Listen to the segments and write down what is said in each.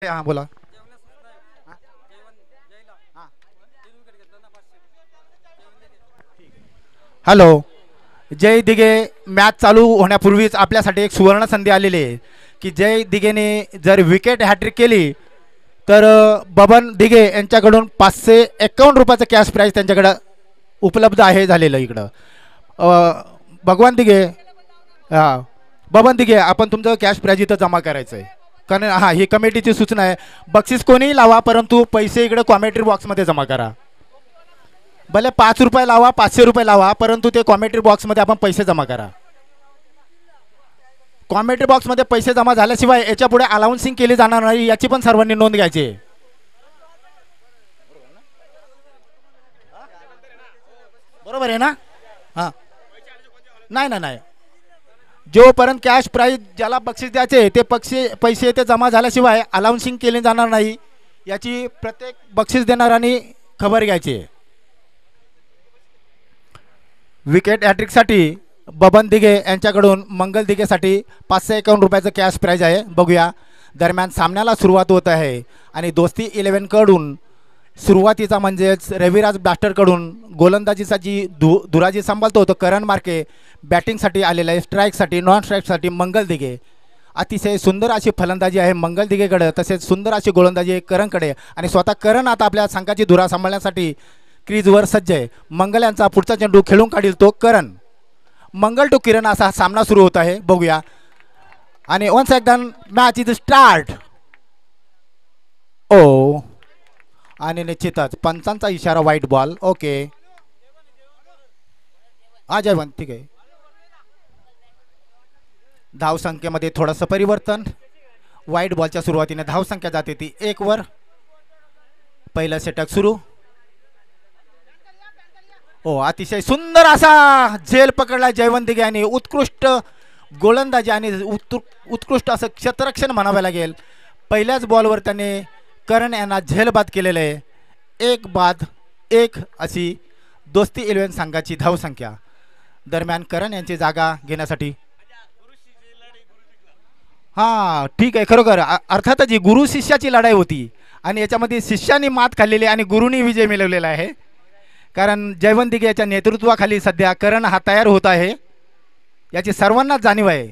हां बोला. हॅलो. जय दिघे मॅच चालू होण्यापूर्वीच आपल्यासाठी एक सुवर्ण संधी आलेली आहे की जय दिघेने जर विकेट हॅट्रिक केली तर बबन दिघे यांच्याकडून 551 रुपयाचं कॅश प्राईज त्यांच्याकडं उपलब्ध आहे झालेलं इकडं. भगवान दिघे हां बबन दिघे आपण तुमचं कॅश प्राईज इथं जमा करायचं आहे कारण हां ही कमिटीची सूचना आहे. बक्षीस कोणीही लावा परंतु पैसे इकडे कॉमेंट्री बॉक्समध्ये जमा करा. भले 5 रुपये लावा 500 रुपये लावा परंतु ते कॉमेंट्री बॉक्समध्ये आपण पैसे जमा करा. कॉमेंट्री बॉक्समध्ये पैसे जमा झाल्याशिवाय याच्या पुढे अलाउन्सिंग केली जाणार नाही याची पण सर्वांनी नोंद घ्यायची. बरोबर आहे ना. हां नाही नाही नाही जोपर्यंत कॅश प्राईज ज्याला बक्षीस द्यायचे ते पैसे ते जमा झाल्याशिवाय अलाउन्सिंग केले जाणार नाही याची प्रत्येक बक्षीस देणाऱ्यांनी खबर घ्यायची आहे. विकेट हॅट्रिकसाठी बबन दिघे यांच्याकडून मंगल दिघेसाठी 551 रुपयाचं कॅश प्राईज आहे. बघूया. दरम्यान सामन्याला सुरुवात होत आहे आणि दोस्ती 11कडून सुरुवातीचा म्हणजेच रविराज ब्लास्टरकडून गोलंदाजीचा जी धुराजी सांभाळतो तो करण मार्के बॅटिंगसाठी आलेला आहे. स्ट्राईकसाठी नॉन स्ट्राईकसाठी मंगल दिघे. अतिशय सुंदर अशी फलंदाजी आहे मंगल दिघेकडे तसेच सुंदर अशी गोलंदाजी आहे करणकडे आणि स्वतः करण आता आपल्या संघाची धुरा सांभाळण्यासाठी क्रीजवर सज्ज आहे. मंगल यांचा पुढचा चेंडू खेळून काढील तो करण. मंगल टू किरण असा सामना सुरू होत आहे. बघूया. आणि once again match is start. ओ आणि निश्चितच पंचांचा इशारा वाईट बॉल. ओके हा जयवंत ठीक आहे. धावसंख्येमध्ये थोडंसं परिवर्तन. वाईट बॉलच्या सुरुवातीने धावसंख्या जाते ती 1 वर. पहिलं षटक सुरू. हो अतिशय सुंदर असा झेल पकडला जयवंत दिघे यांनी. उत्कृष्ट गोलंदाजी आणि उत्कृष्ट असं क्षेत्ररक्षण म्हणावं लागेल. पहिल्याच बॉलवर त्याने करण यांना झेल बाद केलेलं आहे. 1 बाद 1 अशी दोस्ती 11 संघाची धावसंख्या. दरम्यान करण यांची जागा घेण्यासाठी हां ठीक आहे. खरोखर अर्थातच ही गुरु शिष्याची लढाई होती आणि याच्यामध्ये शिष्याने मात खाल्लेली आणि गुरुनी विजय मिळवलेला आहे. कारण जयवंत दिघे याच्या नेतृत्वाखाली सध्या करण हा तयार होत आहे याची सर्वांनाच जाणीव आहे.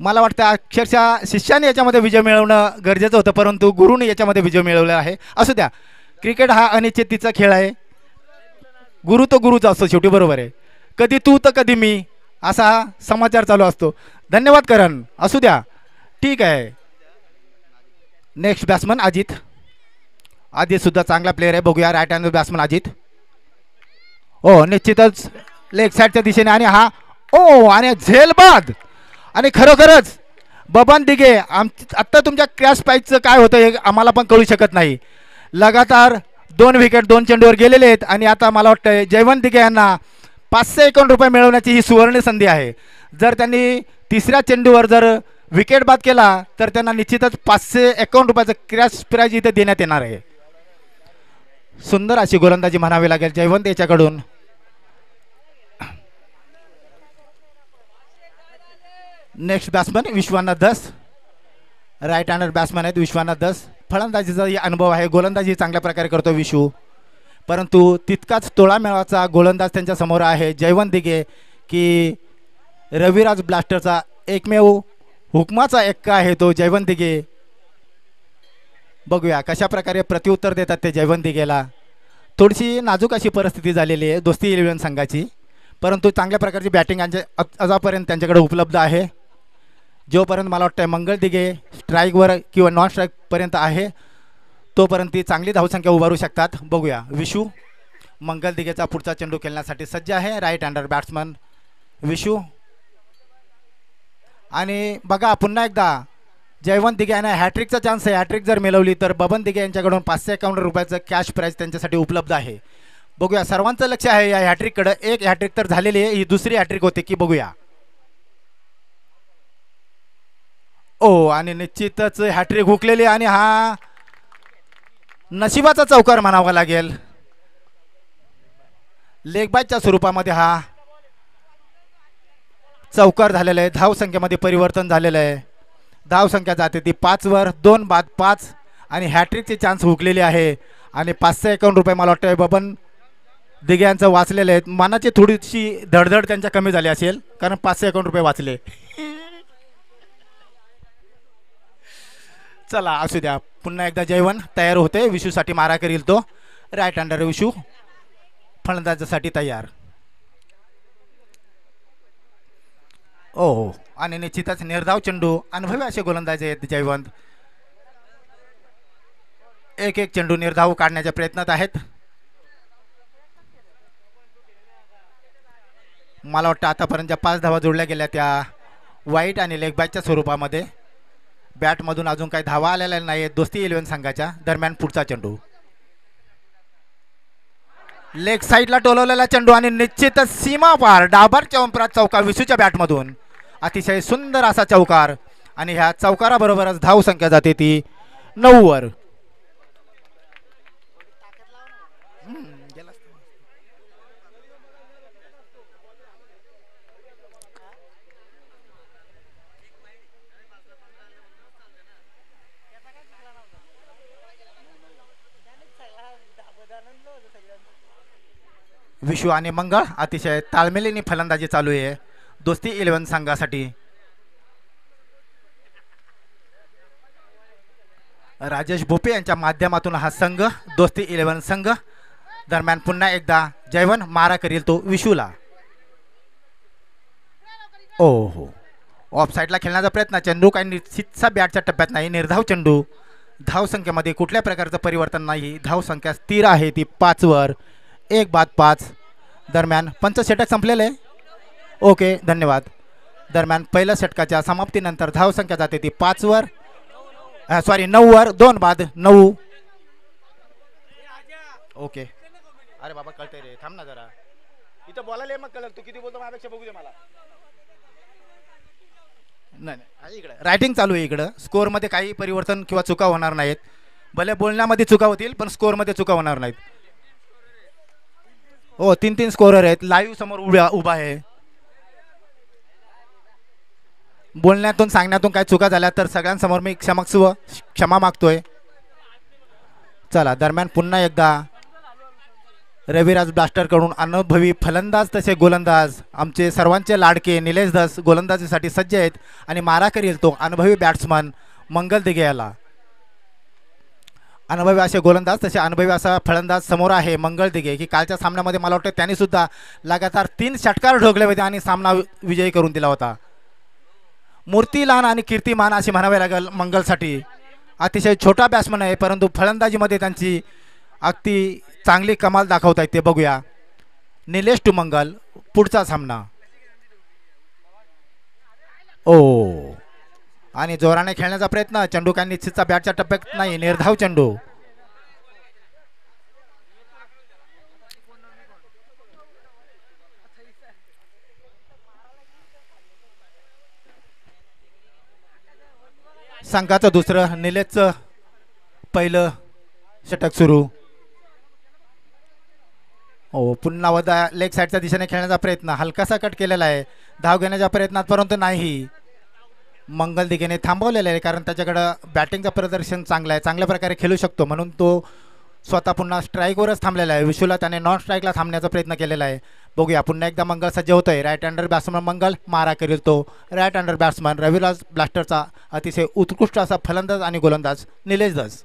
मला वाटतं अक्षरशः शिष्याने याच्यामध्ये विजय मिळवणं गरजेचं होतं परंतु गुरुने याच्यामध्ये विजय मिळवला आहे. असू द्या. क्रिकेट हा अनिश्चिततेचा खेळ आहे. गुरु तो गुरुचा असतो शेवटी. बरोबर आहे. कधी तू तर कधी मी असा समाचार चालू असतो. धन्यवाद करण. असू द्या. ठीक आहे. Next batsman Ajit. अजित सुद्धा चांगला प्लेयर आहे. बघूया. Right hand batsman Ajit. हो निश्चितच लेग साईडच्या दिशेने आणि हा ओ आणि झेलबाद आणि खरोखरच बबन दिघे आत्ता तुमच्या क्रॅश प्राईजचं काय होतं हे आम्हाला पण कळू शकत नाही. लगातार 2 विकेट 2 चेंडूवर गेलेले आहेत आणि आता मला वाटतं जयवंत दिघे यांना 551 रुपये मिळवण्याची ही सुवर्ण संधी आहे. जर त्यांनी तिसऱ्या चेंडूवर जर विकेट बाद केला तर त्यांना निश्चितच 551 रुपयाचं क्रॅश प्राईज इथे देण्यात येणार आहे. सुंदर अशी गोलंदाजी म्हणावी लागेल जयवंत याच्याकडून. Next batsman Vishwanath Dhas. Right hander batsman आहेत विश्वनाथ धस. फलंदाजीचा अनुभव आहे. गोलंदाजी चांगल्या प्रकारे करतो विशू परंतु तितकाच तोळामेळाचा गोलंदाज त्यांच्या समोर आहे जयवंत दिघे की रविराज ब्लास्टरचा एकमेव हुकमाचा एक्का आहे तो जयवंत दिघे. बघूया कशा प्रकारे प्रत्युत्तर देतात ते जयवंत दिघेला. थोडीशी नाजूक अशी परिस्थिती झालेली आहे दोस्ती 11 संघाची परंतु चांगल्या प्रकारची बॅटिंग आजपर्यंत त्यांच्याकडे उपलब्ध आहे. जोपर्यंत मला वाटतं मंगल दिघे स्ट्राईकवर किंवा नॉन स्ट्राईकपर्यंत आहे तोपर्यंत ती चांगली धावसंख्या उभारू शकतात. बघूया. विशू मंगल दिघेचा पुढचा चेंडू खेळण्यासाठी सज्ज आहे. Right hander batsman Vishu. आणि बघा पुन्हा एकदा जयवंत दिघे यांना हॅट्रिकचा चान्स आहे. हॅट्रिक जर मिळवली तर बबन दिघे यांच्याकडून 551 रुपयाचं कॅश प्राईज त्यांच्यासाठी उपलब्ध आहे. बघूया. सर्वांचं लक्ष आहे या हॅट्रिककडे. एक हॅट्रिक तर झालेली आहे. ही दुसरी हॅट्रिक होते की बघूया. ओ आणि निश्चितच हॅट्रिक हुकलेली आणि हा नशिबाचा चौकार म्हणावा लागेल. लेग बायच्या स्वरूपामध्ये हा चौकार झालेला आहे. धावसंख्येमध्ये परिवर्तन झालेलं आहे. धाव संख्या जाते ती 5 वर, 2 बाद 5 आणि हॅट्रिकचे चान्स हुकलेले आहे आणि 551 रुपये मला वाटतं बबन दिघे यांचं वाचलेले आहेत. मनाची थोडीशी धडधड त्यांच्या कमी झाली असेल कारण 551 रुपये वाचले. चला असू द्या. पुन्हा एकदा जयवन तयार होते. विशूसाठी मारा करील तो. राईट हँडर विशू फलंदाजासाठी तयार. हो आणि निश्चितच निर्धाव चेंडू अनुभवी असे गोलंदाज आहेत जयवंत. एक एक चेंडू निर्धाव काढण्याच्या प्रयत्नात आहेत. मला वाटतं आतापर्यंत ज्या 5 धावा जोडल्या गेल्या त्या वाईट आणि लेग बॅकच्या स्वरूपामध्ये. बॅटमधून अजून काही धावा आलेल्या नाहीत दोस्ती 11 संघाच्या. दरम्यान पुढचा चेंडू लेग साईडला टोलवलेला चेंडू आणि निश्चितच सीमा पार डाबर चौंपरात चौकार विशूच्या बॅटमधून. अतिशय सुंदर असा चौकार आणि ह्या चौकाराबरोबरच धाव संख्या जाते ती 9 वर. विशू आणि मंगळ अतिशय ताळमेलीने फलंदाजी चालू आहे दोस्ती 11 संघासाठी. राजेश भोपे यांच्या माध्यमातून हा संघ दोस्ती 11 संघ. दरम्यान पुन्हा एकदा जयवन मारा करील तो विशूला. हो ऑफ साईडला खेळण्याचा प्रयत्न. चेंडू काही निश्चितचा बॅटच्या टप्प्यात नाही. निर्धाव चेंडू. धाव संख्येमध्ये कुठल्या प्रकारचं परिवर्तन नाही. धाव संख्या स्थिर आहे ती 5 वर. 1 बाद 5. दरम्यान पंच षटक संपलेले. ओके धन्यवाद. दरम्यान पहिल्या षटकाच्या समाप्तीनंतर धाव संख्या जाते ती 5 वर. सॉरी 9 वर. 2 बाद 9. ओके. अरे बाबा कळते रे थांब ना जरा. इथं बोलायला मग कळलं. तू किती बोलतो माझ्यापेक्षा बघू दे मला. नाही इकडे रायटिंग चालू आहे. इकडं स्कोअरमध्ये काही परिवर्तन किंवा चुका होणार नाहीत. भले बोलण्यामध्ये चुका होतील पण स्कोअरमध्ये चुका होणार नाहीत. हो 3-3 स्कोरर आहेत. लाईव्ह समोर उभा आहे. बोलण्यातून सांगण्यातून काही चुका झाल्या तर सगळ्यांसमोर मी क्षमा मागतोय. चला दरम्यान पुन्हा एकदा रविराज ब्लास्टर कडून अनुभवी फलंदाज तसे गोलंदाज आमचे सर्वांचे लाडके निलेश धस गोलंदाजीसाठी सज्ज आहेत आणि मारा करील तो अनुभवी बॅट्समन मंगल दिघे याला. अनुभवी असे गोलंदाज तसे अनुभवी असा फलंदाज समोर आहे मंगळ दिघे की कालच्या सामन्यामध्ये मला वाटतं त्यांनी सुद्धा लगातार 3 षटकार ठोकले होते आणि सामना विजयी करून दिला होता. मूर्तीलान आणि कीर्तिमान असे म्हणावे लागेल मंगलसाठी. अतिशय छोटा बॅट्समन आहे परंतु फलंदाजीमध्ये त्यांची अगदी चांगली कमाल दाखवता येते. बघूया निलेश टू मंगल पुढचा सामना. ओ आणि जोराने खेळण्याचा प्रयत्न. चेंडू काही निश्चितचा बॅटच्या टप्प्यात नाही. निर्धाव चेंडू. संघाचं दुसरं निलेशचं पहिलं षटक सुरू. हो पुन्हा वदा लेग साईडच्या दिशेने खेळण्याचा प्रयत्न. हलकासा कट केलेला आहे धाव घेण्याच्या प्रयत्नात परंतु नाही. मंगल दिघेने थांबवलेलं आहे कारण त्याच्याकडं बॅटिंगचं प्रदर्शन चांगलं आहे. चांगल्या प्रकारे खेळू शकतो म्हणून तो स्वतः पुन्हा स्ट्राईकवरच थांबलेला आहे. विशूला त्याने नॉन स्ट्राईकला थांबण्याचा प्रयत्न केलेला आहे. बघूया पुन्हा एकदा मंगल सज्ज होतोय. राईट हँडर बॅट्समन मंगल मारा करेल तो. राईट हँडर बॅट्समन रविराज ब्लास्टरचा अतिशय उत्कृष्ट असा फलंदाज आणि गोलंदाज निलेश धस.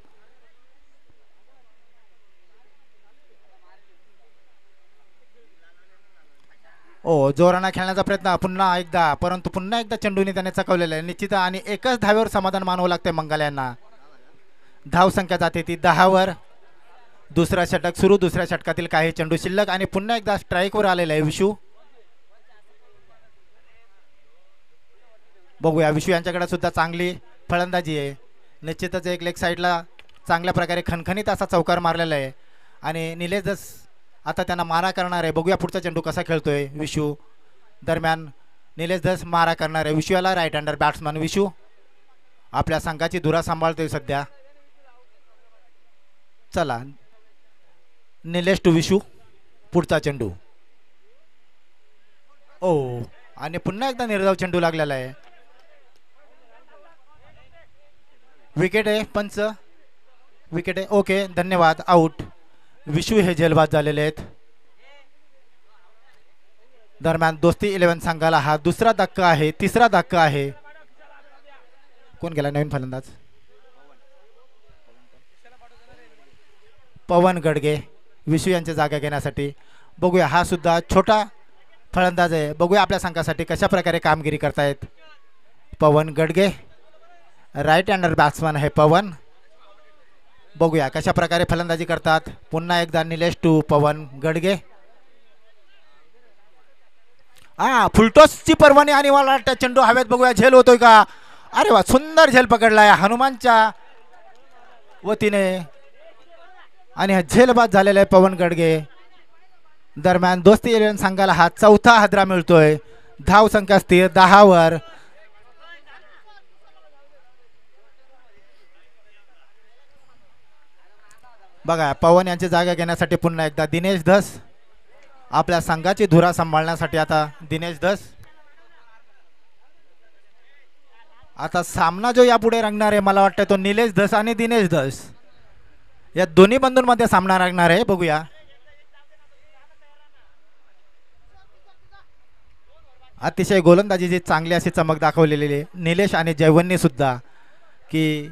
ओ जोराने खेळण्याचा प्रयत्न पुन्हा एकदा परंतु पुन्हा एकदा चेंडूने त्याने चकवलेला आहे. निश्चित आणि एकच धावेवर समाधान मानावं लागतंय मंगल यांना. धाव संख्या जाते ती 10 वर. दुसरा षटक सुरू. दुसऱ्या षटकातील काही चेंडू शिल्लक आणि पुन्हा एकदा स्ट्राईकवर आलेला आहे विशू. बघूया विशू यांच्याकडे सुद्धा चांगली फलंदाजी आहे. निश्चितच एक लेग साईडला चांगल्या प्रकारे खणखणीत असा चौकार मारलेला आहे आणि निलेश धस आता त्यांना मारा करणार आहे. बघूया पुढचा चेंडू कसा खेळतोय विशू. दरम्यान निलेश धस मारा करणार आहे. विशू याला राईट हँडर बॅट्समन विशू आपल्या संघाची धुरा सांभाळतोय सध्या. चला निलेश टू विशू पुढचा चेंडू. ओ आणि पुन्हा एकदा निर्धाव चेंडू लागलेला आहे. विकेट आहे पंच. विकेट आहे. ओके धन्यवाद. आऊट. विशू हे झेलबाद झालेले आहेत. दरम्यान दोस्ती 11 संघाला हा दुसरा धक्का आहे. तिसरा धक्का आहे. कोण गेला नवीन फलंदाज? पवन गडगे विशू यांची जागा घेण्यासाठी. बघूया हा सुद्धा छोटा फलंदाज आहे. बघूया आपल्या संघासाठी कशा प्रकारे कामगिरी करतायत पवन गडगे. राईट हँडर बॅट्समन आहे पवन. बघूया कशा प्रकारे फलंदाजी करतात. पुन्हा एकदा निलेश टू पवन गडगे. फुलटॉसची पर्वणी आणि मला वाटतं चेंडू हवेत. बघूया झेल होतोय का. अरे वा सुंदर झेल पकडलाय हनुमानच्या वतीने आणि हा झेलबाद झालेला आहे पवन गडगे. दरम्यान दोस्ती 11 संघाला हा चौथा हादरा मिळतोय. धाव संख्या स्थिर 10 वर. बघा पवन यांची जागा घेण्यासाठी पुन्हा एकदा दिनेश धस. आपल्या संघाची धुरा सांभाळण्यासाठी आता दिनेश धस. आता सामना जो यापुढे रंगणार आहे मला वाटतं तो निलेश धस आणि दिनेश धस या दोन्ही बंधूंमध्ये सामना रंगणार आहे. बघूया अतिशय गोलंदाजीची चांगली अशी चमक दाखवलेली आहे निलेश आणि जयवंतनी सुद्धा, की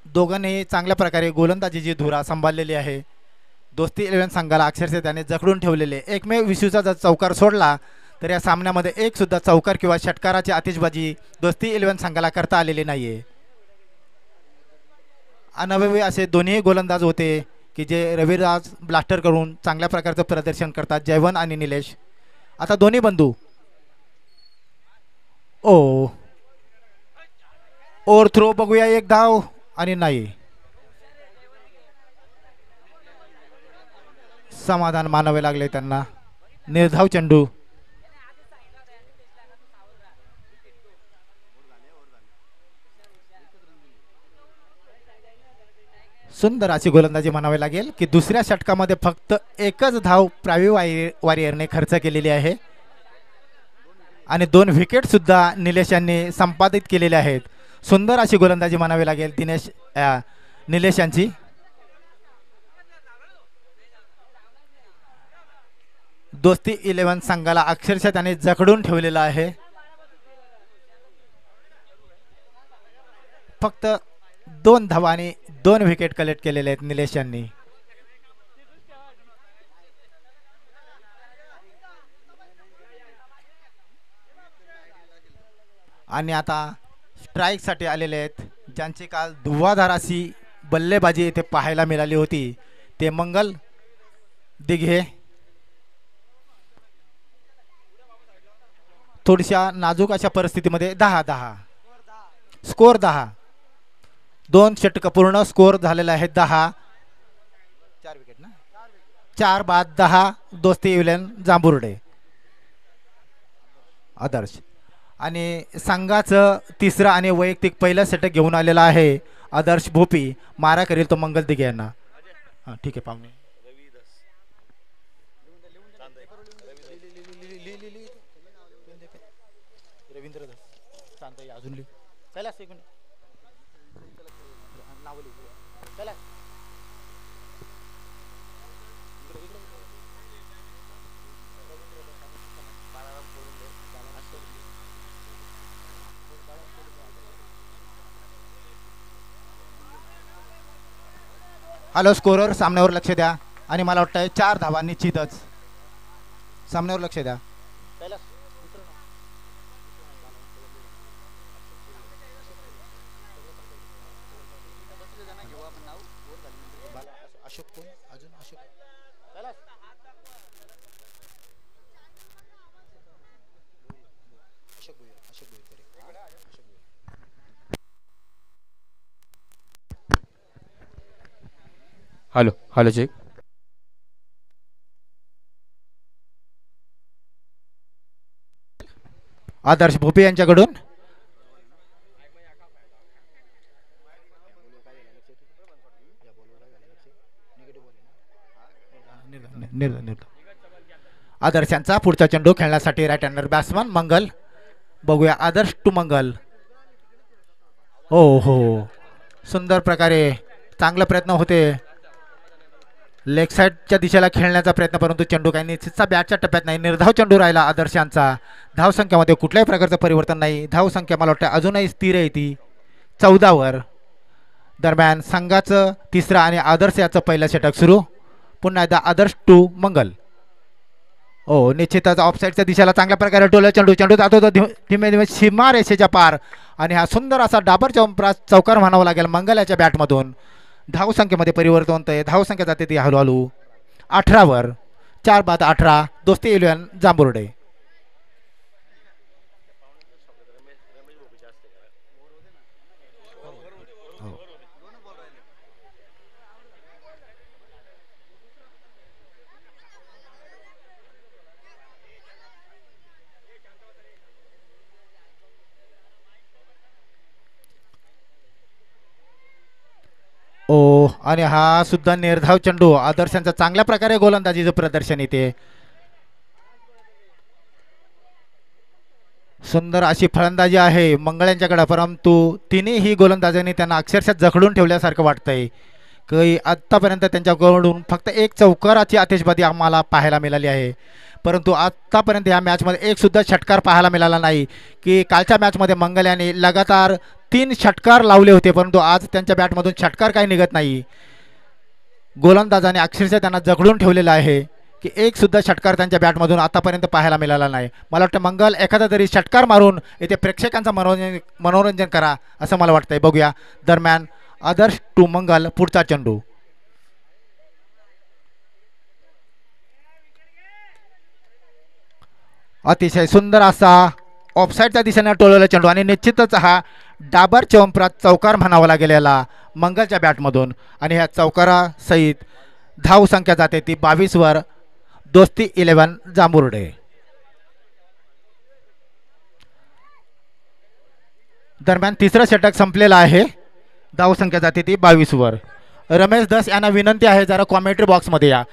दोघांनी चांगल्या प्रकारे गोलंदाजीची धुरा सांभाळलेली आहे. दोस्ती 11 संघाला अक्षरशः त्याने जखडून ठेवलेले. एकमेव विशूचा जर चौकार सोडला तर या सामन्यामध्ये एक सुद्धा चौकार किंवा षटकाराची आतिषबाजी दोस्ती 11 संघाला करता आलेली नाहीये. अनुभवी असे दोन्ही गोलंदाज होते की जे रविराज ब्लास्टर करून चांगल्या प्रकारचं प्रदर्शन करतात जयवंत आणि निलेश. आता दोन्ही बंधू ओव्हर थ्रो. बघूया एक धाव आणि नाही. समाधान मानावे लागले त्यांना. निर्धाव चेंडू. सुंदर अशी गोलंदाजी म्हणावी लागेल की दुसऱ्या षटकामध्ये फक्त एकच धाव प्रावी वॉरियरने खर्च केलेली आहे आणि 2 विकेट सुद्धा निलेश यांनी संपादित केलेले आहेत. सुंदर अशी गोलंदाजी म्हणावी लागेल निलेश यांची. दोस्ती 11 संघाला अक्षरशः त्याने जखडून ठेवलेला आहे. फक्त 2 धावांनी 2 विकेट कलेक्ट केलेले आहेत निलेश यांनी. आणि आता स्ट्राईक साठी आलेले आहेत ज्यांची काल धुव्वाधार अशी बल्लेबाजी येथे पाहायला मिळाली होती ते मंगल दिघे. थोडीशा नाजूक अशा परिस्थितीमध्ये 10-10 स्कोर. 10 2 षटक पूर्ण स्कोर झालेला आहे 10. 4 विकेट ना. 4 बाद 10 दोस्ती 11 जांभुर्डे आदर्श. आणि संघाचं तिसरा आणि वैयक्तिक पहिला षटक घेऊन आलेला आहे आदर्श भोपी. मारा करेल तो मंगल दिघे यांना. हां ठीक आहे पाहुणे. रवींद्र शांत अजून लिहू. कैलास एक मिनिट. हॅलो स्कोरर सामन्यावर लक्ष द्या. आणि मला वाटतं 4 धावा निश्चितच. सामन्यावर लक्ष द्या. Hello hello check. Adarsh Bhope यांच्याकडून आदर्श यांचा पुढचा चेंडू खेळण्यासाठी राईट हँडर बॅट्समन मंगल. बघूया आदर्श टू मंगल. हो सुंदर प्रकारे चांगला प्रयत्न होते लेग साईडच्या दिशेला खेळण्याचा प्रयत्न, परंतु चेंडू काही निश्चितचा बॅटच्या टप्प्यात नाही. निर्धाव चेंडू राहिला आदर्शांचा. धावसंख्येमध्ये कुठल्याही प्रकारचं परिवर्तन नाही. धावसंख्या मला वाटतं अजूनही स्थिर आहे ती 14वर. दरम्यान संघाचं तिसरा आणि आदर्श याचं पहिलं षटक सुरू. पुन्हा एकदा आदर्श टू मंगल. हो, निश्चितच ऑफसाईडच्या दिशेला चांगल्या प्रकारे टोला चेंडू. चेंडू जातो तो धीमे धीमे सीमा रेषेच्या पार आणि हा सुंदर असा डाबर चौकार म्हणावा लागेल मंगल याच्या बॅटमधून. धावसंख्येमध्ये परिवर्तन होतंय. धावसंख्या जाते ती हळूहळू 18वर. 4-18 दोस्ती 11 जांभुर्डे. ओ, आणि हा सुद्धा निर्धाव चेंडू. आदर्शांचा चांगल्या प्रकारे गोलंदाजीचं प्रदर्शन येते. सुंदर अशी फलंदाजी आहे मंगळ यांच्याकडे, परंतु तिन्ही गोलंदाजांनी त्यांना अक्षरशः जखडून ठेवल्यासारखं वाटतंय की आत्तापर्यंत त्यांच्याकडून फक्त एक चौकाराची आतिषबाजी आम्हाला पाहायला मिळाली आहे, परंतु आत्तापर्यंत या मॅचमध्ये एक सुद्धा षटकार पाहायला मिळाला नाही. की कालच्या मॅचमध्ये मंगल यांनी लगातार 3 षटकार लावले होते, परंतु आज त्यांच्या बॅटमधून षटकार काही निघत नाही. गोलंदाजाने अक्षरशः त्यांना जखडून ठेवलेलं आहे की एक सुद्धा षटकार त्यांच्या बॅटमधून आतापर्यंत पाहायला मिळाला नाही. मला वाटतं मंगल एखादा तरी षटकार मारून येथे प्रेक्षकांचं मनोरंजन करा असं मला वाटतंय. बघूया. दरम्यान आदर्श टू मंगल पुढचा चेंडू. अतिशय सुंदर असा ऑफसाईडच्या दिशेने टोलवलेला चेंडू आणि निश्चितच हा डाबर चौंपरात चौकार म्हणावा लागेल याला मंगलच्या बॅटमधून. आणि ह्या चौकारासहित धाव संख्या जाते ती 22वर. दोस्ती 11 जांभुर्डे. दरम्यान तिसरं षटक संपलेलं आहे. धाव संख्या जाते ती 22वर. रमेश धस यांना विनंती आहे जरा कॉमेंट्री बॉक्समध्ये या.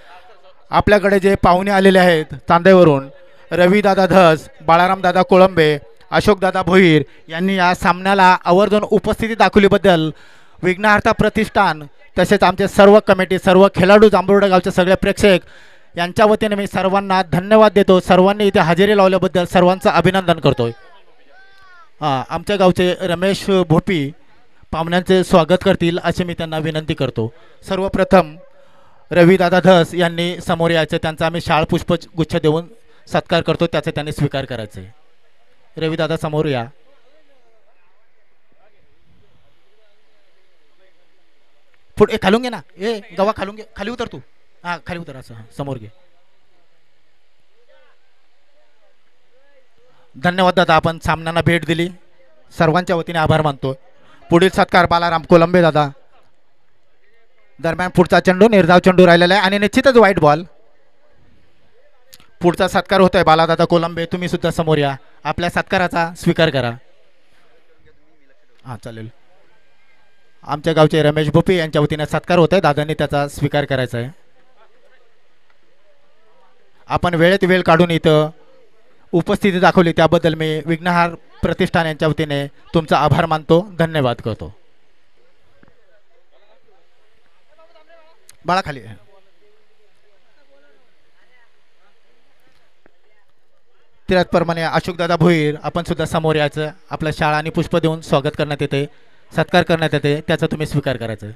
आपल्याकडे जे पाहुणे आलेले आहेत चांदेवरून, रविदादा धस, बाळारामदादा कोळंबे, अशोकदादा भोईर यांनी या सामन्याला आवर्जून उपस्थिती दाखवल्याबद्दल विघ्नहर्ता प्रतिष्ठान तसेच आमचे सर्व कमिटी, सर्व खेळाडू, जांभुर्डे गावचे सगळे प्रेक्षक यांच्या वतीने मी सर्वांना धन्यवाद देतो. सर्वांनी इथे हजेरी लावल्याबद्दल सर्वांचं अभिनंदन करतोय. आमच्या गावचे रमेश भोपी पाहुण्यांचे स्वागत करतील असे मी त्यांना विनंती करतो. सर्वप्रथम रविदादा धस यांनी समोर यायचं, त्यांचा आम्ही शाळ पुष्पगुच्छ देऊन सत्कार करतो, त्याचा त्यांनी स्वीकार करायचा आहे. रविदादा समोर या. पुढे खालून घे ना. गवा खालून घे, खाली उतर तू. हा खाली उतर, असं समोर घे. धन्यवाद दादा, आपण सामन्यांना भेट दिली, सर्वांच्या वतीने आभार मानतो. पुढील सत्कार बालाराम कोलंबे दादा. दरम्यान पुढचा चेंडू निर्धाव चेंडू राहिलेला आहे आणि निश्चितच व्हाईट बॉल. पुढचा सत्कार होतोय बालादादा कोलंबे, तुम्ही सुद्धा समोर या, आपल्या सत्काराचा स्वीकार करा. हां चालेल. आमच्या गावचे रमेश भोपी यांच्या वतीने सत्कार होत आहे, दादांनी त्याचा स्वीकार करायचा आहे. आपण वेळेत वेळ काढून इथं उपस्थिती दाखवली त्याबद्दल मी विघ्नहार प्रतिष्ठान यांच्या वतीने तुमचा आभार मानतो, धन्यवाद करतो. बाळा खाली. त्याचप्रमाणे अशोकदादा भोईर, आपण सुद्धा समोर यायचं, आपल्या शाळा आणि पुष्प देऊन स्वागत करण्यात येते, सत्कार करण्यात येते, त्याचा तुम्ही स्वीकार करायचा.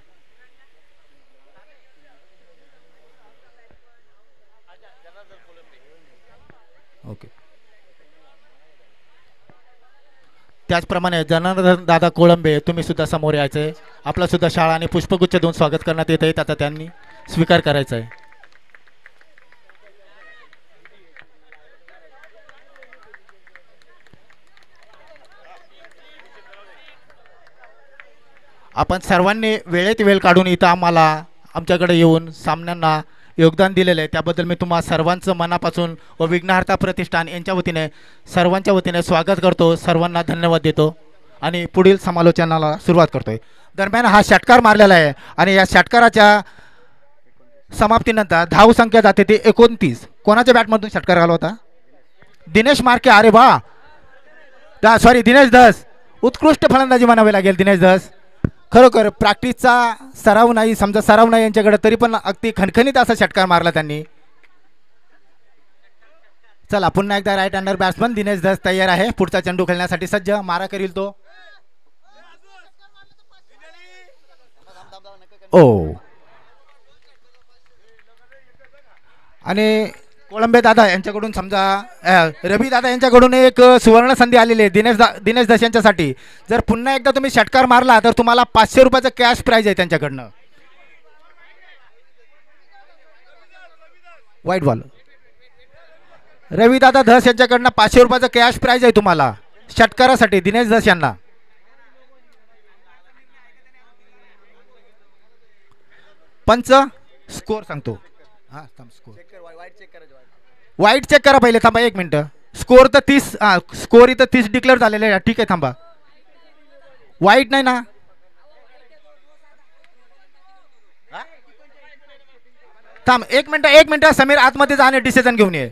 ओके. त्याचप्रमाणे जनार्दन दादा कोळंबे, तुम्ही सुद्धा समोर यायचे, आपला सुद्धा शाळा आणि पुष्पगुच्छ देऊन स्वागत करण्यात येते, त्याचा त्यांनी स्वीकार करायचा आहे. आपण सर्वांनी वेळेत वेळ काढून इथं आम्हाला आमच्याकडे येऊन सामन्यांना योगदान दिलेलं आहे, त्याबद्दल मी तुम्हा सर्वांचं मनापासून व विघ्नहर्ता प्रतिष्ठान यांच्या वतीने सर्वांच्या वतीने स्वागत करतो, सर्वांना धन्यवाद देतो आणि पुढील समालोचनाला सुरुवात करतोय. दरम्यान हा षटकार मारलेला आहे आणि या षटकाराच्या समाप्तीनंतर धाव संख्या जाते ती 29. कोणाच्या बॅटमधून षटकार आला होता? दिनेश मार्के. अरे वा, सॉरी दिनेश धस, उत्कृष्ट फलंदाजी म्हणावी लागेल दिनेश धस. खरोखर प्रॅक्टिसचा सराव नाही, समजा सराव नाही यांच्याकडे, तरी पण अगदी खणखणीत असा षटकार मारला त्यांनी. चला पुन्हा एकदा right hander batsman Dinesh Dhas तयार आहे, पुढचा चेंडू खेळण्यासाठी सज्ज. मारा करील तो. ओ आणि कोळंबे दादा यांच्याकडून समजा रवी दादा यांच्याकडून एक सुवर्ण संधी आलेली आहे दिनेश धस यांच्यासाठी. जर पुन्हा एकदा तुम्ही षटकार मारला तर तुम्हाला 500 रुपयाचं कॅश प्राइज आहे त्यांच्याकडनं. वाईट बॉल. रवी दादा धस यांच्याकडनं 500 रुपयाचं कॅश प्राइज आहे तुम्हाला षटकारासाठी दिनेश धस यांना. पंच स्कोर सांगतो. हा स्कोर वाईट चेक करा पहिले. थांबा 1 मिनिट. स्कोर तर 30, स्कोर इथं 30 डिक्लेअर झालेले आहे. ठीक आहे थांबा. वाईट नाही ना. थांब 1 मिनिट समीर आतमध्ये जाणे डिसिजन घेऊन ये.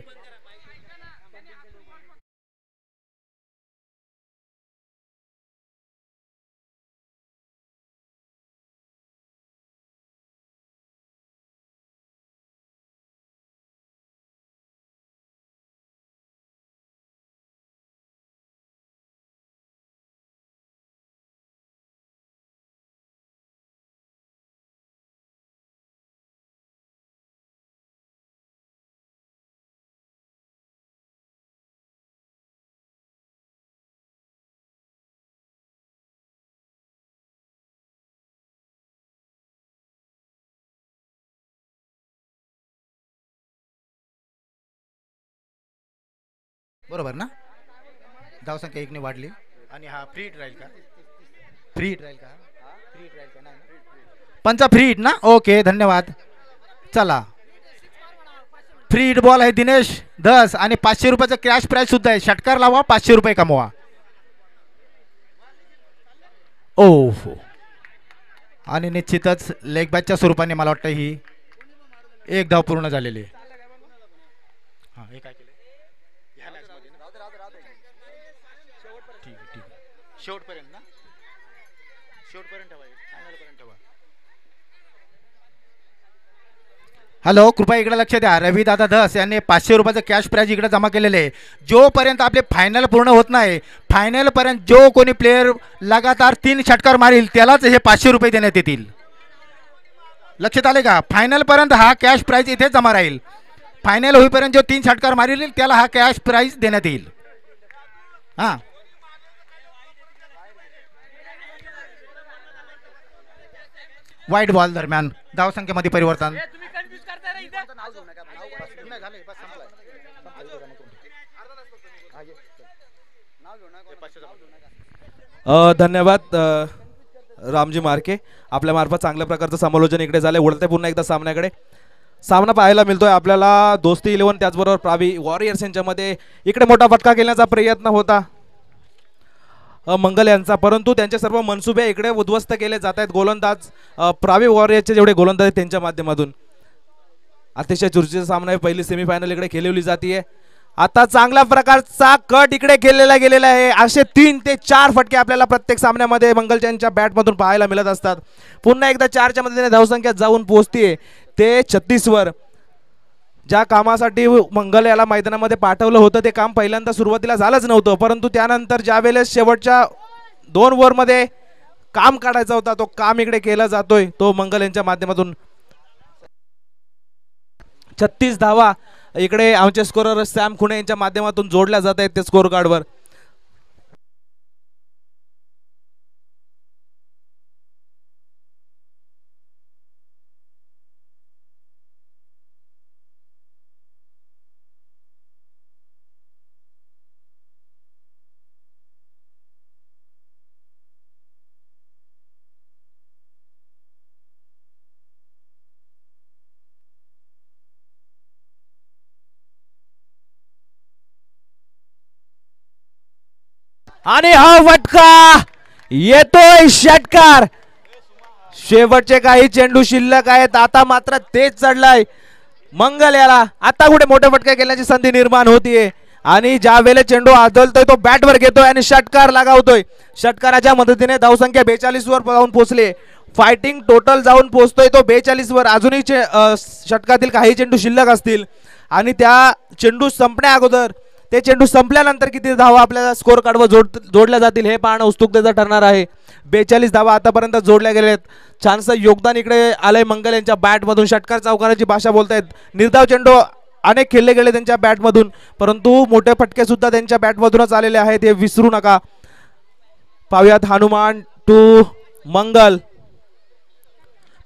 बरोबर ना. धावसंख्या 1 ने वाढली. आणि हा फ्री हिट राहील का? फ्री हिट राहील का? फ्री हिट राहील का? नाही पंचा फ्री हिट ना. ओके धन्यवाद. चला फ्री हिट बॉल आहे दिनेश धस आणि 500 रुपयाचं कॅश प्राइज सुद्धा आहे. षटकार लावा 500 रुपये कमवा. ओहो. आणि निश्चितच लेग बॅचच्या स्वरूपाने मला वाटतं ही एक धाव पूर्ण झालेली आहे. हा हे काय केलं शेवटपर्यंत ना. शेवटपर्यंत ठेवा. फायनलपर्यंत ठेवा. हॅलो कृपया इकडे लक्ष द्या. रवी दादा धस यांनी 500 रुपयाचं कॅश प्राइज इकडे जमा केलेले आहे. जोपर्यंत आपले फायनल पूर्ण होत नाही, फायनलपर्यंत जो कोणी प्लेयर लगातार 3 षटकार मारील त्यालाच हे 500 रुपये देण्यात येतील. लक्षात आले का? फायनलपर्यंत हा कॅश प्राइज इथे जमा राहील. फायनल होईपर्यंत जो 3 षटकार मारील त्याला हा कॅश प्राइज देण्यात येईल. हां वाईट बॉल दरम्यान धावसंख्येमध्ये परिवर्तन. धन्यवाद रामजी मार्के. आपल्या मार्फत चांगल्या प्रकारचं समालोचन इकडे झालं. उडते पुन्हा एकदा सामन्याकडे. सामना पाहायला मिळतोय आपल्याला दोस्ती 11 त्याचबरोबर प्रावी वॉरियर्स यांच्यामध्ये. इकडे मोठा फटका खेळण्याचा प्रयत्न होता मंगल यांचा, परंतु त्यांचे सर्व मनसुबे इकडे उद्ध्वस्त केले जात आहेत. गोलंदाज प्रावी वॉरियर्सचे जेवढे गोलंदाज आहेत त्यांच्या माध्यमातून अतिशय चुरशीचा सामना आहे. पहिली सेमीफायनल इकडे खेळवली जाते. आता चांगल्या प्रकारचा कट इकडे केलेला गेलेला आहे. असे 3 ते 4 फटके आपल्याला प्रत्येक सामन्यामध्ये मंगलच्या बॅटमधून पाहायला मिळत असतात. पुन्हा एकदा 4च्या मदतीने धावसंख्या जाऊन पोहोचते ते 36 वर. ज्या कामासाठी मंगल याला मैदानामध्ये पाठवलं होतं ते काम पहिल्यांदा सुरुवातीला झालंच नव्हतं, परंतु त्यानंतर ज्या वेळेस शेवटच्या 2 ओव्हरमध्ये काम काढायचा होता तो काम इकडे केला जातोय तो मंगल यांच्या माध्यमातून. 36 धावा इकडे आमचे स्कोरर सॅम खुणे यांच्या माध्यमातून जोडल्या जात आहेत ते स्कोर कार्डवर. आणि हा फटका येतोय षटकार. शेवटचे काही चेंडू शिल्लक आहेत. आता मात्र तेच चढलाय मंगल याला. आता कुठे मोठे फटके खेळण्याची संधी निर्माण होतीये आणि ज्या वेळेला चेंडू आदळतोय तो बॅटवर घेतोय आणि षटकार लगावतोय. षटकाराच्या मदतीने धावसंख्या 42 वर जाऊन पोहोचले. फायटिंग टोटल जाऊन पोहोचतोय तो 42 वर. अजूनही षटकातील काही चेंडू शिल्लक असतील आणि त्या चेंडू संपण्या अगोदर ते चेंडू संपल्यानंतर किती धावा आपल्याला स्कोर कार्डवर जोडल्या जातील हे पाहणं उत्सुकतेचं ठरणार आहे. 42 धावा आतापर्यंत जोडल्या गेल्या आहेत. छानसं योगदान इकडे आलंय मंगल यांच्या बॅटमधून. षटकार चौकाराची भाषा बोलतायत. निर्धाव चेंडू अनेक खेळले गेले त्यांच्या बॅटमधून, परंतु मोठे फटके सुद्धा त्यांच्या बॅटमधूनच आलेले आहेत हे विसरू नका. पाहूयात हनुमान टू मंगल.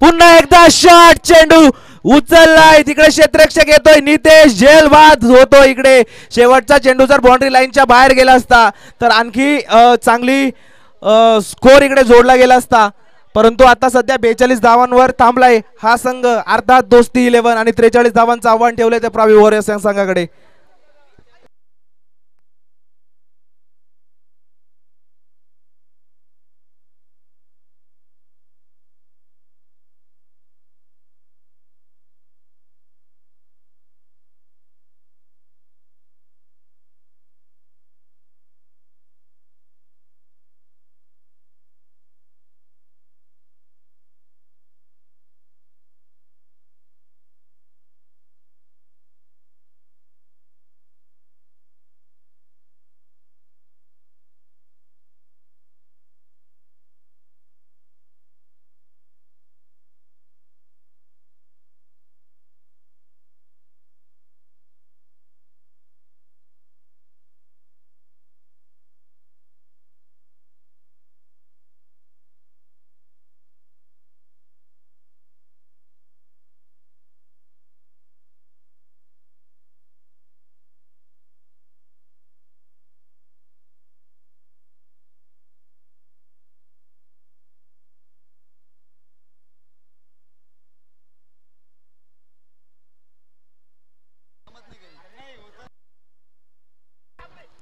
पुन्हा एकदा शॉट, चेंडू उचललाय तिकडे क्षेत्ररक्षक येतोय नितेश झेल बाद होतो. इकडे शेवटचा चेंडू जर बाउंड्री लाईनच्या बाहेर गेला असता तर आणखी चांगली स्कोर इकडे जोडला गेला असता, परंतु आता सध्या 42 धावांवर थांबलाय हा संघ. अर्थात दोस्ती 11 आणि 43 धावांचं आव्हान ठेवलंय त्या प्रावी वॉरियर्स या संघाकडे.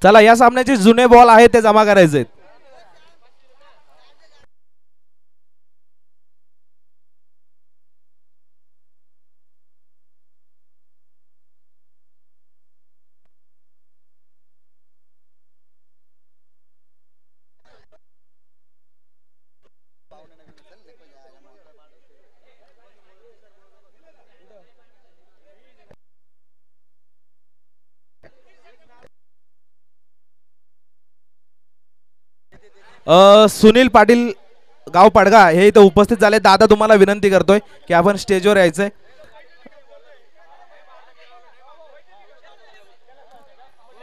चला या सामन्याचे जुने बॉल आहेत ते जमा करायचे. सुनील पाटील गाव पडगा हे इथे उपस्थित झाले. दादा तुम्हाला विनंती करतोय की आपण स्टेजवर यायचंय.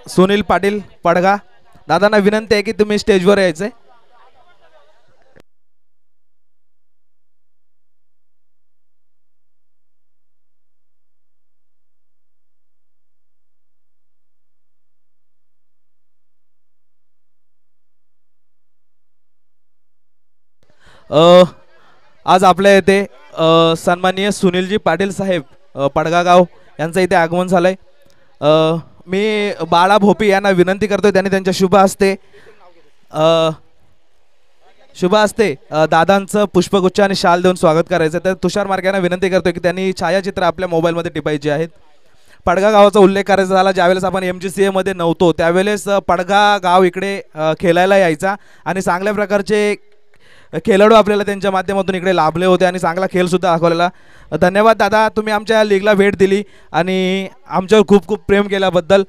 सुनील पाटील पडगा दादांना विनंती आहे की तुम्ही स्टेजवर यायचंय. आज आपल्या इथे सन्माननीय सुनीलजी पाटील साहेब पडगा गाव यांचं इथे आगमन झालंय. मी बाळा भोपी यांना विनंती करतोय त्यांनी त्यांच्या शुभ हस्ते दादांचं पुष्पगुच्छ आणि शाल देऊन स्वागत करायचं. तर तुषार मार्के यांना विनंती करतोय की त्यांनी छायाचित्र आपल्या मोबाईलमध्ये टिपायची आहेत. पडगा गावाचा उल्लेख करायचा झाला ज्यावेळेस आपण MGCA मध्ये नव्हतो त्यावेळेस पडगा गाव इकडे खेळायला यायचा आणि चांगल्या प्रकारचे खेळाडू आपल्याला त्यांच्या माध्यमातून इकडे लाभले होते आणि चांगला खेळ सुद्धा दाखवलेला. धन्यवाद दादा तुम्ही आमच्या लीगला भेट दिली आणि आमच्यावर खूप खूप प्रेम केल्याबद्दल.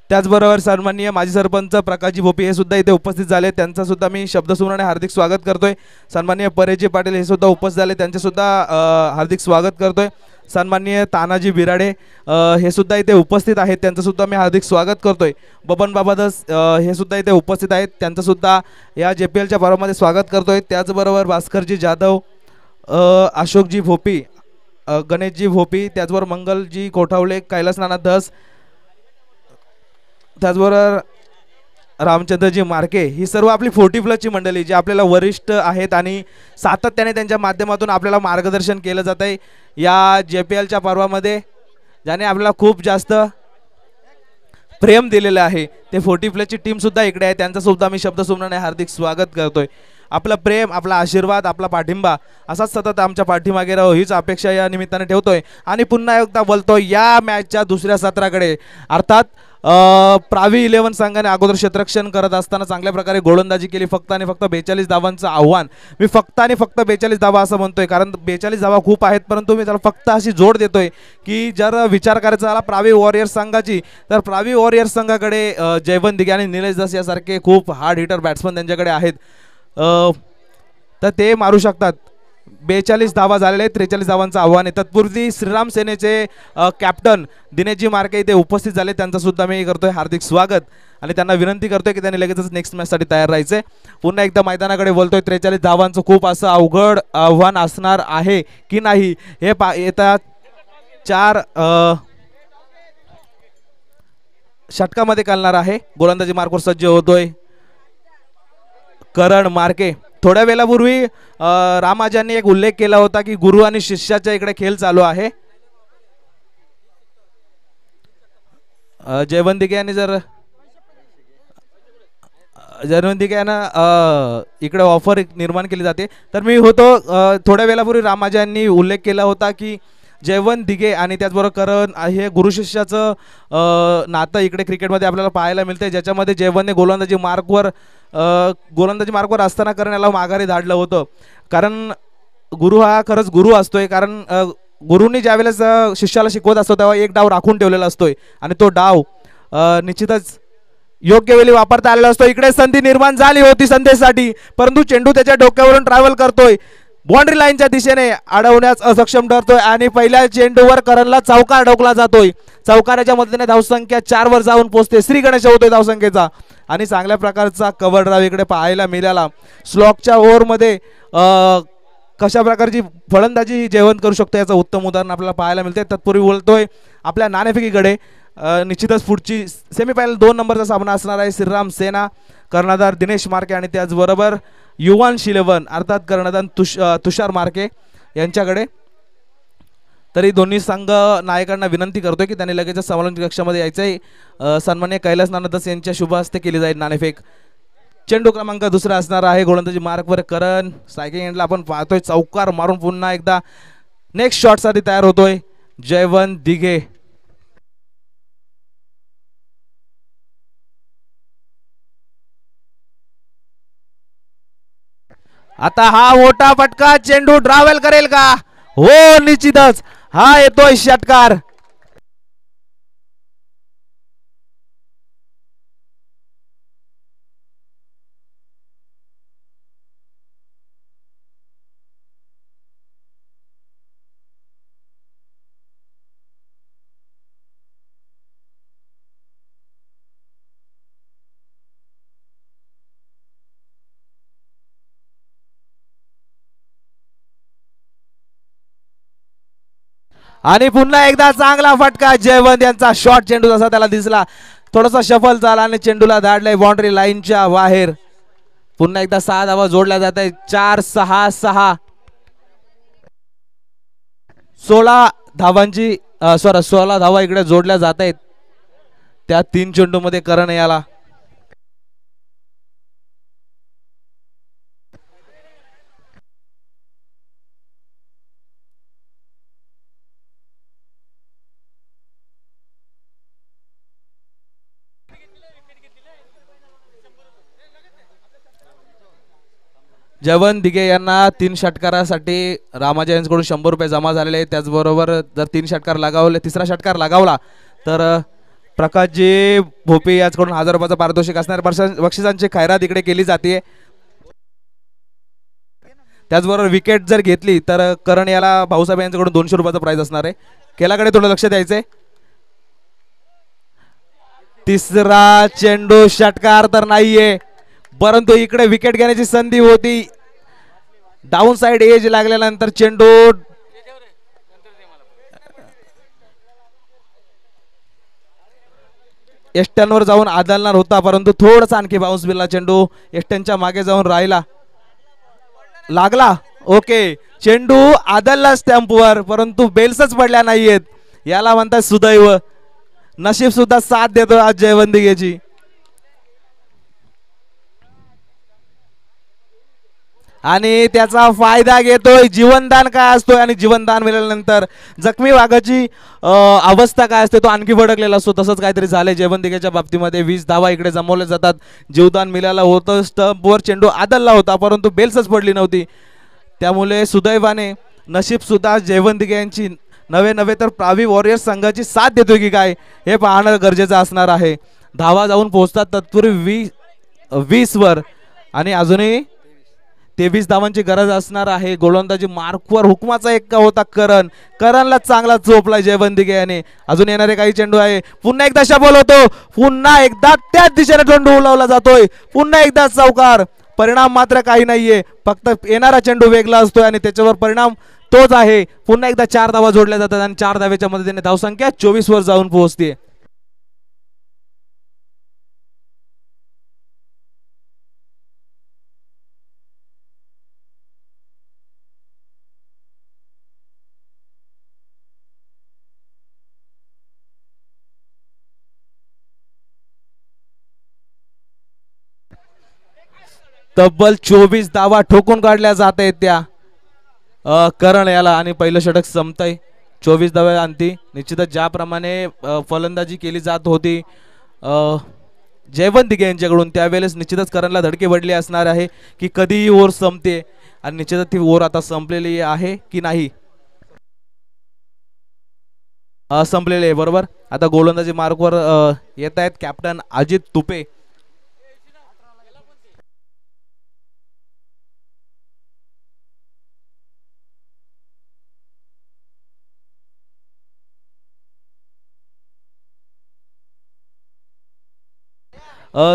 त्याचबरोबर सन्माननीय माजी सरपंच प्रकाशजी भोपी हे सुद्धा इथे उपस्थित झाले त्यांचा सुद्धा मी शब्दसुमनाने हार्दिक स्वागत करतोय. सन्माननीय परेशजी पाटील हे सुद्धा उपस्थित झाले त्यांचे सुद्धा हार्दिक स्वागत करतोय. सन्माननीय तानाजी बिराडे हे सुद्धा इथे उपस्थित आहेत त्यांचं सुद्धा मी हार्दिक स्वागत करतोय. बबन बाबादस हे सुद्धा इथे उपस्थित आहेत त्यांचं सुद्धा या JPLच्या पर्वामध्ये स्वागत करतोय. त्याचबरोबर भास्करजी जाधव, अशोकजी भोपी, गणेशजी भोपी, त्याचबरोबर मंगलजी कोठावले, कैलास नाना धस, त्याचबरोबर रामचंद्रजी मार्के ही सर्व आपली 40+ मंडळी जी आपल्याला वरिष्ठ आहेत आणि सातत्याने त्यांच्या माध्यमातून आपल्याला मार्गदर्शन केलं जात आहे या JPLच्या पर्वामध्ये ज्याने आपल्याला खूप जास्त प्रेम दिलेलं आहे. ते 40+ ची टीम सुद्धा इकडे आहे त्यांचा सुद्धा मी शब्दसुमनाने हार्दिक स्वागत करतोय. आपलं प्रेम, आपला आशीर्वाद, आपला पाठिंबा असाच सतत आमच्या पाठीमागे राहो हीच अपेक्षा या निमित्ताने ठेवतोय. आणि पुन्हा एकदा बोलतोय या मॅचच्या दुसऱ्या सत्राकडे. अर्थात प्रावी 11 संघाने अगोदर क्षेत्ररक्षण करत असताना चांगल्या प्रकारे गोलंदाजी केली. फक्त आणि फक्त 42 धावांचं आव्हान. मी फक्त आणि फक्त 42 धावा असं म्हणतोय कारण 42 धावा खूप आहेत, परंतु मी त्याला फक्त अशी जोड देतोय की जर विचार करायचा झाला प्रावी वॉरियर्स संघाची तर प्रावी वॉरियर्स संघाकडे जयवंत दिघे आणि निलेश दास यासारखे खूप हार्ड हिटर बॅट्समन त्यांच्याकडे आहेत. तर ते मारू शकतात. 42 धावा झालेले, 43 धावांचं आव्हान आहे. तत्पूर्वी श्रीराम सेनेचे कॅप्टन दिनेशजी मार्के इथे उपस्थित झाले. त्यांचं सुद्धा मी करतोय हार्दिक स्वागत आणि त्यांना विनंती करतोय की त्यांनी लगेचच नेक्स्ट मॅचसाठी तयार राहायचंय. पुन्हा एकदा मैदानाकडे बोलतोय. 43 धावांचं खूप असं अवघड आव्हान असणार आहे की नाही हे येत्या 4 षटकामध्ये कळणार आहे. गोलंदाजी मार्कवर सज्ज होतोय करण मार्के. थोड्या वेळापूर्वी रामाजांनी एक उल्लेख केला होता की गुरु आणि शिष्याच्या इकडे खेळ चालू आहे. जयवंत दिघे यांनी जर जयवंत दिघे यांना इकडे ऑफर निर्माण केली जाते. तर मी होतो थोड्या वेळापूर्वी रामाजांनी उल्लेख केला होता की जयवंत दिघे आणि त्याचबरोबर करण हे गुरु शिष्याचं नातं इकडे क्रिकेटमध्ये आपल्याला पाहायला मिळते, ज्याच्यामध्ये जयवंतने गोलंदाजी मार्कवर असताना करण याला माघारी धाडलं होतं. कारण गुरु हा खरंच गुरु असतोय. कारण गुरुंनी ज्या वेळेस शिष्याला शिकवत असतो तेव्हा एक डाव राखून ठेवलेला असतोय आणि तो डाव निश्चितच योग्य वेळी वापरता आलेला असतो. इकडे संधी निर्माण झाली होती संदेशसाठी, परंतु चेंडू त्याच्या डोक्यावरून ट्रॅव्हल करतोय, बाउंड्री लाईनच्या दिशेने अडवण्यास असक्षम ठरतोय आणि पहिल्या चेंडूवर करणला चौकार अडवला जातोय. चौकाराच्या मदतीने धावसंख्या 4 वर जाऊन पोहोचते. श्री गणेश होतोय धावसंख्येचा आणि चांगल्या प्रकारचा कव्हर ड्राइव्ह इकडे पाहायला मिळाला. स्लॉकच्या ओव्हरमध्ये कशा प्रकारची फलंदाजी जयवंत करू शकतो याचं उत्तम उदाहरण आपल्याला पाहायला मिळते. तत्पूर्वी बोलतोय आपल्या नाणेफेकीकडे. निश्चितच पुढची सेमीफायनल 2 नंबरचा सामना असणार आहे. श्रीराम सेना कर्णधार दिनेश मार्के आणि त्याचबरोबर युवांश 11 अर्थात कर्णधार तुषार मार्के यांच्याकडे. तरी दोन्ही संघ नायकांना विनंती करतोय की त्यांनी लगेच समालोचन कक्षामध्ये यायचंय. सन्मान्य कैलास नानदस यांच्या शुभ हस्ते केली जाईल नाणेफेक. चेंडू क्रमांक 2 असणार आहे. गोलंदाजी मार्कवर करण. स्ट्रायकिंग एंडला आपण पाहतोय चौकार मारून पुन्हा एकदा नेक्स्ट शॉटसाठी तयार होतोय जयवंत दिघे. आता हा मोठा फटका चेंडू ट्रॅव्हल करेल का? हो निश्चितच हा येतोय षटकार. आणि पुन्हा एकदा चांगला फटका जयवंत यांचा शॉट चेंडू जसा त्याला दिसला थोडासा शफल झाला आणि चेंडूला धाडलाय बाउंड्री लाईनच्या बाहेर. पुन्हा एकदा 6 धावा जोडल्या जात आहेत. 4-6-6 16 धावा इकडे जोडल्या जात आहेत. त्या 3 चेंडू मध्ये करण याला जयवंत दिघे यांना 3 षटकारासाठी रामाजा यांच्याकडून 100 रुपये जमा झालेले आहेत. त्याचबरोबर जर 3 षटकार लगावले, तिसरा षटकार लगावला तर प्रकाशजी भोपे यांच्याकडून 1000 रुपयाचं पारितोषिक असणार. बक्षिसांची खैरात इकडे केली जाते. त्याचबरोबर विकेट जर घेतली तर करण याला भाऊसाहेब यांच्याकडून 200 रुपयाचं प्राइज असणार आहे. खेळाकडे थोडं लक्ष द्यायचंय. तिसरा चेंडू षटकार तर नाहीये, परंतु इकडे विकेट घेण्याची संधी होती. डाऊन साइड एज लागल्यानंतर चेंडू एस्टनवर जाऊन आदळणार होता, परंतु थोडासा आणखी बाउन्स बिलला चेंडू एस्टनच्या मागे जाऊन राहिला. लागला. ओके, चेंडू आदळला स्टॅम्पवर, परंतु बेल्सच पडल्या नाहीयेत. याला म्हणतात सुदैव. नशीब सुद्धा साथ देतो आज जयवंत दिघेची. आणि त्याचा फायदा घेतोय. जीवनदान काय असतोय आणि जीवनदान मिळाल्यानंतर जखमी वाघाची अवस्था काय असते तो आणखी भडकलेला असतो. तसंच काहीतरी झालंय जयवंतिकेच्या बाबतीमध्ये. 20 धावा इकडे जमवल्या जातात. जीवदान मिळालं होतं. स्टंपवर चेंडू आदलला होता परंतु बेल्सच पडली नव्हती. त्यामुळे सुदैवाने नशीब सुद्धा जयवंतिके यांची नवे तर प्रावी वॉरियर्स संघाची साथ देतोय की काय हे पाहणं गरजेचं असणार आहे. धावा जाऊन पोहोचतात तत्पूर्वी 20 वर आणि अजूनही 23 धावांची गरज असणार आहे. गोलंदाजी मार्कवर हुकमाचा एक होता करणला चांगला चोपला जयवंतिके याने. अजून येणारे काही चेंडू आहे. पुन्हा एकदा शबल होतो. पुन्हा एकदा त्याच दिशेने चेंडू उलवला जातोय. पुन्हा एकदा चौकार. परिणाम मात्र काही नाहीये. फक्त येणारा चेंडू वेगळा असतोय आणि त्याच्यावर परिणाम तोच आहे. पुन्हा एकदा 4 धावा जोडल्या जातात आणि 4 धावेच्या मदतीने धावसंख्या 24 वर जाऊन पोहोचते. तब्बल 24 धावा ठोकून काढल्या जात आहेत त्या करण याला आणि पहिलं षटक संपतंय. 24 धावा अंती. निश्चितच ज्याप्रमाणे फलंदाजी केली जात होती जयवंतिके यांच्याकडून त्यावेळेस निश्चितच करणला धडकी पडली असणार आहे की कधी ही ओव्हर संपते आणि निश्चितच ती ओव्हर आता संपलेली आहे की नाही. संपलेली आहे बरोबर. आता गोलंदाजी मार्कवर येत आहेत कॅप्टन अजित तुपे.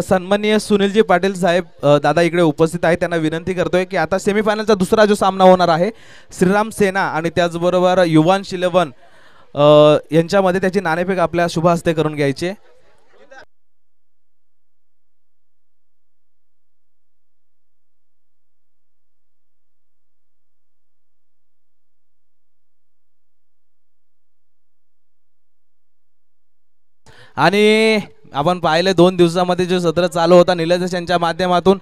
सन्माननीय सुनीलजी पाटील साहेब दादा इकडे उपस्थित आहेत. त्यांना विनंती करतोय की आता सेमीफायनलचा दुसरा जो सामना होणार आहे श्रीराम सेना आणि त्याचबरोबर युवांश 11 यांच्यामध्ये त्याची नाणेफेक आपल्या शुभ हस्ते करून घ्यायची. आणि आपण पाहिले 2 दिवसामध्ये जो सत्र चालू होता निलेश यांच्या माध्यमातून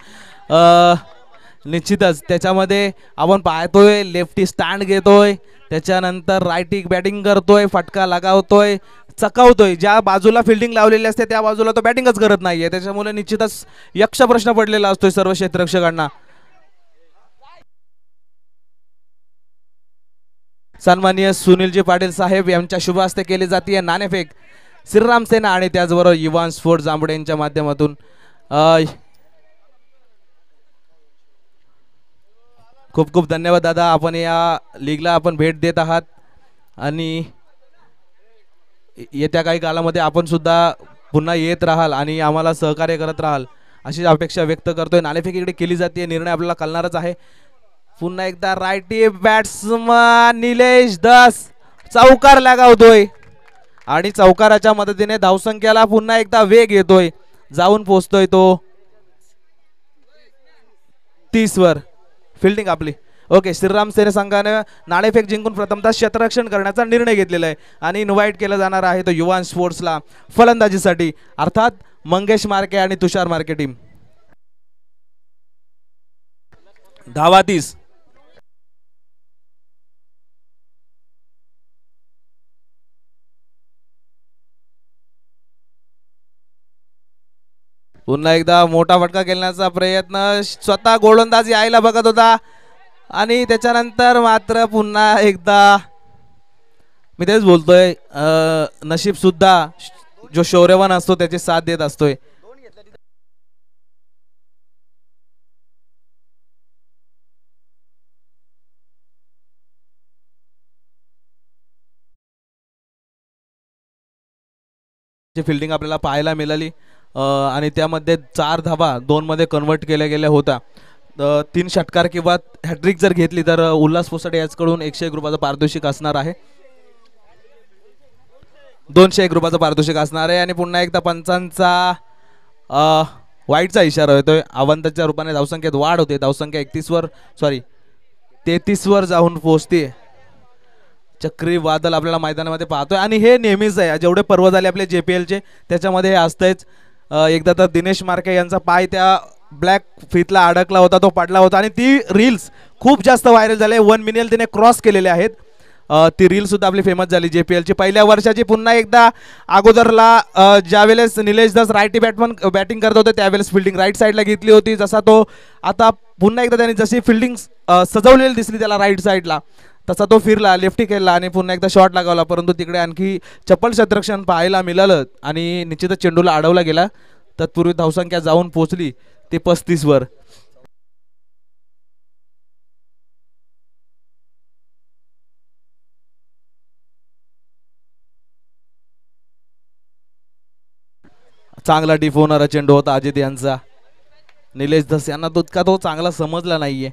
निश्चितच त्याच्यामध्ये आपण पाहतोय लेफ्टी स्टँड घेतोय त्याच्यानंतर रायटिंग बॅटिंग करतोय फटका लगावतोय चकावतोय. ज्या बाजूला फिल्डिंग लावलेली असते त्या बाजूला तो बॅटिंगच करत नाहीये. त्याच्यामुळे निश्चितच यक्ष प्रश्न पडलेला असतोय सर्व क्षेत्ररक्षकांना. सन्माननीय सुनीलजी पाटील साहेब यांच्या शुभ हस्ते केली जाते नाणेफेक श्रीराम सेना आणि त्याचबरोबर युवान स्पोर्ट जांभुडे यांच्या माध्यमातून. खूप खूप धन्यवाद दादा. आपण या लीगला आपण भेट देत आहात आणि येत्या काही काळामध्ये आपण सुद्धा पुन्हा येत राहाल आणि आम्हाला सहकार्य करत राहाल अशी अपेक्षा व्यक्त करतोय. नाणेफेक इकडे केली जाते. निर्णय आपल्याला कळणारच आहे. पुन्हा एकदा रायटी बॅट्समन निलेश दास चौकार लगावतोय आणि चौकाराच्या मदतीने धावसंख्येला पुन्हा एकदा वेग येतोय. जाऊन पोहोचतोय तो 30 वर. फिल्डिंग आपली ओके. श्रीराम सेना संघाने नाणेफेक जिंकून प्रथमतः क्षेत्ररक्षण करण्याचा निर्णय घेतलेला आहे आणि इन्व्हाइट केला जाणार आहे तो युवान स्पोर्ट्सला फलंदाजीसाठी अर्थात मंगेश मार्के आणि तुषार मार्के टीम. धावा 30. पुन्हा एकदा मोठा फटका खेळण्याचा प्रयत्न स्वतः गोलंदाजी यायला बघत होता आणि त्याच्यानंतर मात्र पुन्हा एकदा मी तेच बोलतोय नशीब सुद्धा जो शौर्यवान असतो त्याची साथ देत असतोय. फिल्डिंग आपल्याला पाहायला मिळाली आणि त्यामध्ये 4 धावा 2 मध्ये कन्वर्ट केल्या गेल्या होत्या. 3 षटकार किंवा हॅट्रिक जर घेतली तर उल्हास पोसाडे याचकडून 101 रुपयाचं पारितोषिक असणार आहे. 201 रुपयाचं पारितोषिक असणार आहे. आणि पुन्हा एकदा पंचांचा वाईटचा इशारा येतोय. अवंताच्या रूपाने धावसंख्येत वाढ होते. धावसंख्या 33 वर जाऊन पोहोचते. चक्रीवादळ आपल्याला मैदानामध्ये पाहतोय आणि हे नेहमीच आहे. जेवढे पर्व झाले आपले JPL चे त्याच्यामध्ये हे असतंच. एकदा तर दिनेश मार्के यांचा पाय त्या ब्लॅक फिथला अडकला होता तो पडला होता आणि ती रील्स खूप जास्त व्हायरल झाले. 1 मिलियन त्याने क्रॉस केलेले आहेत. ती रील सुद्धा आपली फेमस झाली JPLची पहिल्या वर्षाची. पुन्हा एकदा अगोदरला ज्यावेळेस निलेश दास राईटी बॅटिंग करत होते त्यावेळेस फिल्डिंग राईट साईडला घेतली होती. जसा तो आता पुन्हा एकदा त्याने जशी फिल्डिंग सजवलेली दिसली त्याला राईट साईडला तसा तो फिरला लेफ्टी खेळला आणि पुन्हा एकदा शॉट लगावला. परंतु तिकडे आणखी चप्पल क्षेत्ररक्षण पाहायला मिळालं आणि निश्चितच चेंडूला अडवला गेला. तत्पूर्वी धावसंख्या जाऊन पोहोचली ते 35 वर. चांगला डिप होणारा चेंडू होता अजित यांचा. निलेश धस यांना तो चांगला समजला नाहीये.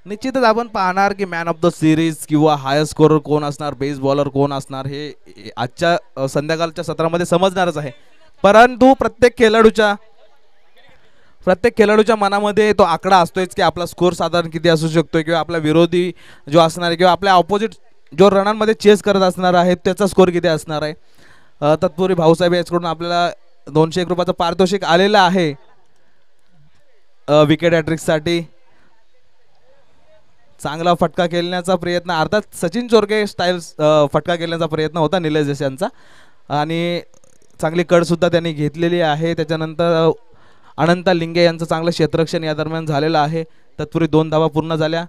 निश्चितच आपण पाहणार की मॅन ऑफ द सिरीज किंवा हायर स्कोरर कोण असणार बेस बॉलर कोण असणार हे आजच्या संध्याकाळच्या सत्रामध्ये समजणारच आहे. परंतु प्रत्येक खेळाडूच्या मनामध्ये तो आकडा असतोच की आपला स्कोर साधारण किती असू शकतो किंवा आपला विरोधी जो असणार आहे किंवा आपल्या ऑपोजिट जो रनांमध्ये चेस करत असणार आहे त्याचा स्कोर किती असणार आहे. तत्पूर्वी भाऊसाहेब याच्याकडून आपल्याला 201 रुपयाचं पारितोषिक आलेलं आहे विकेट हॅट्रिकसाठी. चांगला फटका खेळण्याचा प्रयत्न अर्थात सचिन चोरके स्टाईल फटका खेळण्याचा प्रयत्न होता निलेश देश यांचा आणि चांगली कड सुद्धा त्यांनी घेतलेली आहे. त्याच्यानंतर अनंता लिंगे यांचं चांगलं क्षेत्ररक्षण या दरम्यान झालेलं आहे. तत्पूर्वी 2 धावा पूर्ण झाल्या.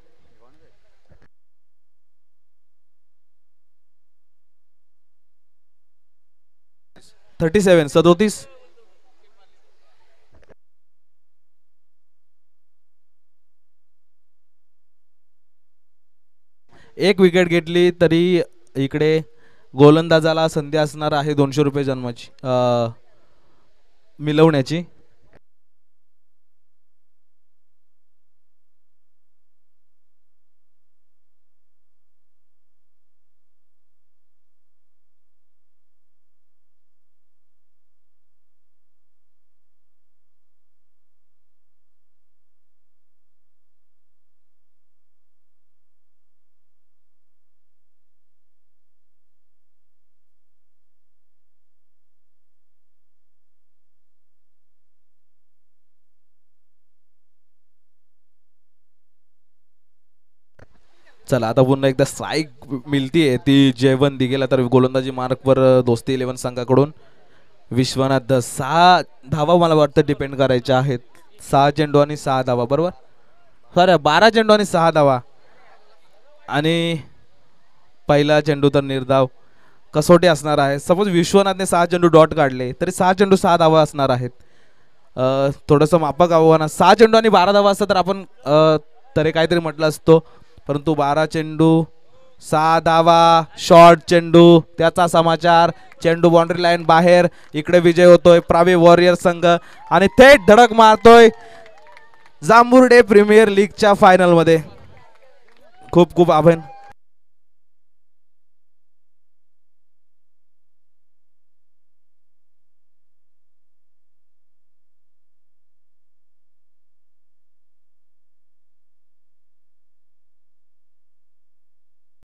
सदोतीस. एक विकेट घेतली तरी इकडे गोलंदाजाला संधी असणार आहे 200 रुपये जन्माची मिळवण्याची. चला आता पुन्हा एकदा स्ट्राईक मिळतीये ती जयवंत दिघेला तर गोलंदाजी मार्कवर दोस्ती 11 संघाकडून विश्वनाथ 6 धावा मला वाटतं डिपेंड करायच्या आहेत. 6 चेंडू आणि 6 धावा बरोबर. खरं 12 चेंडू आणि 6 धावा आणि पहिला चेंडू तर निर्धाव कसोटी असणार आहे. सपोज विश्वनाथने 6 चेंडू डॉट काढले तरी 6 चेंडू 6 धावा असणार आहेत. थोडंसं मापक आव्हान 6 चेंडू आणि 12 धावा असतं तर आपण तरी काहीतरी म्हटलं असतो. परंतु 12 चेंडू 6 धावा शॉर्ट चेंडू त्याचा समाचार. चेंडू बाउंड्री लाईन बाहेर. इकडे विजय होतोय प्रावी वॉरियर संघ आणि थेट धडक मारतोय जांभुर्डे प्रीमियर लीगच्या फायनल मध्ये. खूप खूप आभार.